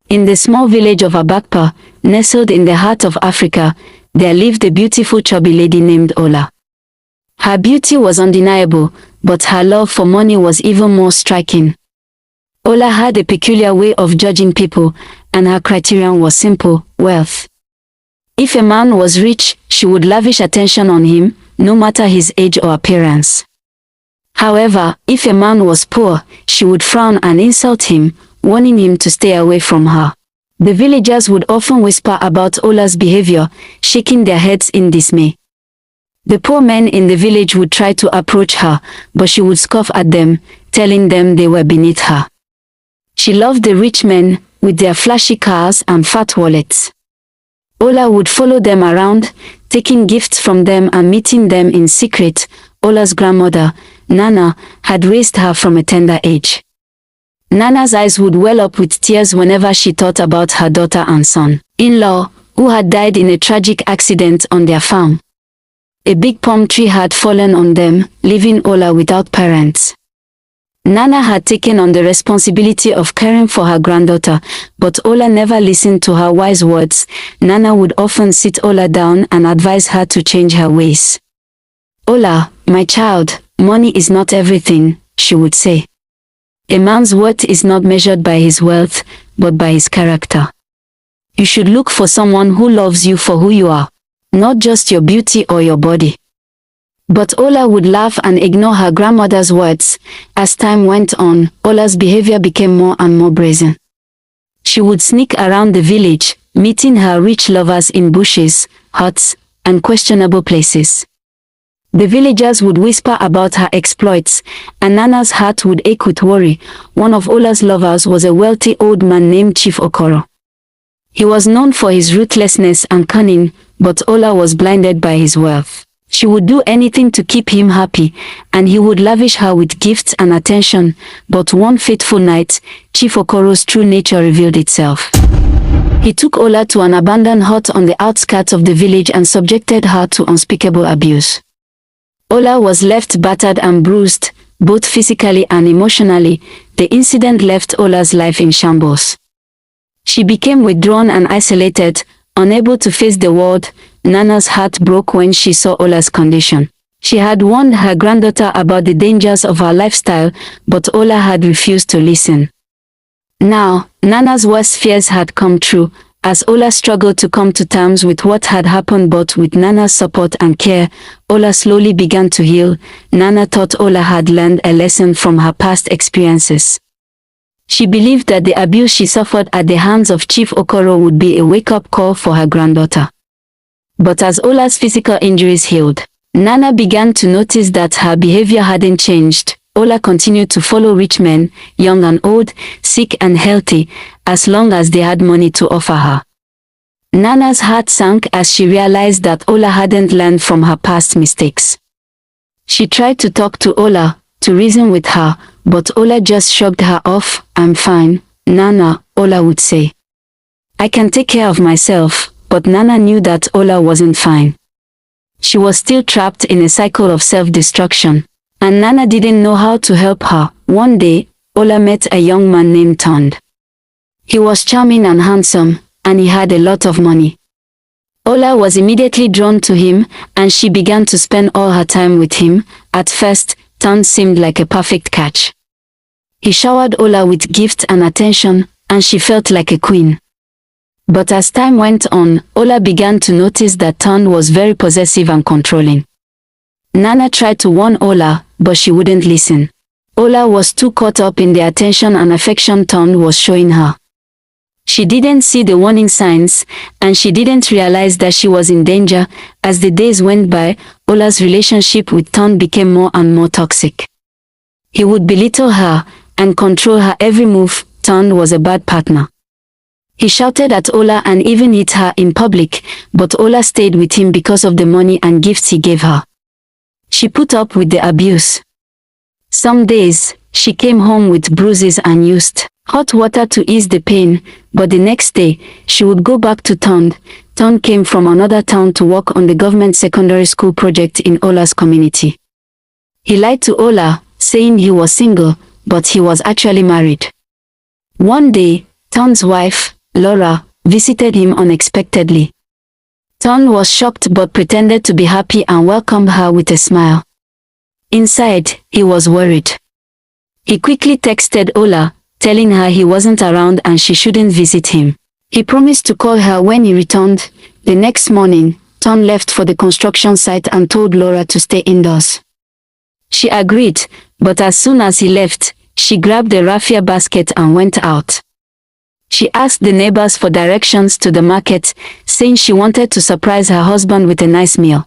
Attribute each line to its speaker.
Speaker 1: In the small village of Abakpa, nestled in the heart of Africa, there lived a beautiful chubby lady named Ola. Her beauty was undeniable, but her love for money was even more striking. Ola had a peculiar way of judging people, and her criterion was simple: wealth. If a man was rich, she would lavish attention on him, no matter his age or appearance. However, if a man was poor, she would frown and insult him, warning him to stay away from her. The villagers would often whisper about Ola's behavior, shaking their heads in dismay. The poor men in the village would try to approach her, but she would scoff at them, telling them they were beneath her. She loved the rich men, with their flashy cars and fat wallets. Ola would follow them around, taking gifts from them and meeting them in secret. Ola's grandmother, Nana, had raised her from a tender age. Nana's eyes would well up with tears whenever she thought about her daughter and son-in-law, who had died in a tragic accident on their farm. A big palm tree had fallen on them, leaving Ola without parents. Nana had taken on the responsibility of caring for her granddaughter, but Ola never listened to her wise words. Nana would often sit Ola down and advise her to change her ways. "Ola, my child, money is not everything," she would say. "A man's worth is not measured by his wealth, but by his character. You should look for someone who loves you for who you are, not just your beauty or your body." But Ola would laugh and ignore her grandmother's words. As time went on, Ola's behavior became more and more brazen. She would sneak around the village, meeting her rich lovers in bushes, huts, and questionable places. The villagers would whisper about her exploits, and Nana's heart would ache with worry. One of Ola's lovers was a wealthy old man named Chief Okoro. He was known for his ruthlessness and cunning, but Ola was blinded by his wealth. She would do anything to keep him happy, and he would lavish her with gifts and attention. But one fateful night, Chief Okoro's true nature revealed itself. He took Ola to an abandoned hut on the outskirts of the village and subjected her to unspeakable abuse. Ola was left battered and bruised, both physically and emotionally. The incident left Ola's life in shambles. She became withdrawn and isolated, unable to face the world. Nana's heart broke when she saw Ola's condition. She had warned her granddaughter about the dangers of her lifestyle, but Ola had refused to listen. Now, Nana's worst fears had come true. As Ola struggled to come to terms with what had happened, but with Nana's support and care, Ola slowly began to heal. Nana thought Ola had learned a lesson from her past experiences. She believed that the abuse she suffered at the hands of Chief Okoro would be a wake-up call for her granddaughter. But as Ola's physical injuries healed, Nana began to notice that her behavior hadn't changed. Ola continued to follow rich men, young and old, sick and healthy, as long as they had money to offer her. Nana's heart sank as she realized that Ola hadn't learned from her past mistakes. She tried to talk to Ola, to reason with her, but Ola just shrugged her off. "I'm fine, Nana," Ola would say. "I can take care of myself." But Nana knew that Ola wasn't fine. She was still trapped in a cycle of self-destruction, and Nana didn't know how to help her. One day, Ola met a young man named Tond. He was charming and handsome, and he had a lot of money. Ola was immediately drawn to him, and she began to spend all her time with him. At first, Tond seemed like a perfect catch. He showered Ola with gifts and attention, and she felt like a queen. But as time went on, Ola began to notice that Tond was very possessive and controlling. Nana tried to warn Ola, but she wouldn't listen. Ola was too caught up in the attention and affection Tond was showing her. She didn't see the warning signs, and she didn't realize that she was in danger. As the days went by, Ola's relationship with Tond became more and more toxic. He would belittle her and control her every move. Tond was a bad partner. He shouted at Ola and even hit her in public, but Ola stayed with him because of the money and gifts he gave her. She put up with the abuse. Some days, she came home with bruises and used hot water to ease the pain, but the next day, she would go back to Tond. Tond came from another town to work on the government secondary school project in Ola's community. He lied to Ola, saying he was single, but he was actually married. One day, Ton's wife, Laura, visited him unexpectedly. Ton was shocked but pretended to be happy and welcomed her with a smile. Inside, he was worried. He quickly texted Ola, telling her he wasn't around and she shouldn't visit him. He promised to call her when he returned. The next morning, Ton left for the construction site and told Laura to stay indoors. She agreed, but as soon as he left, she grabbed a raffia basket and went out. She asked the neighbors for directions to the market, saying she wanted to surprise her husband with a nice meal.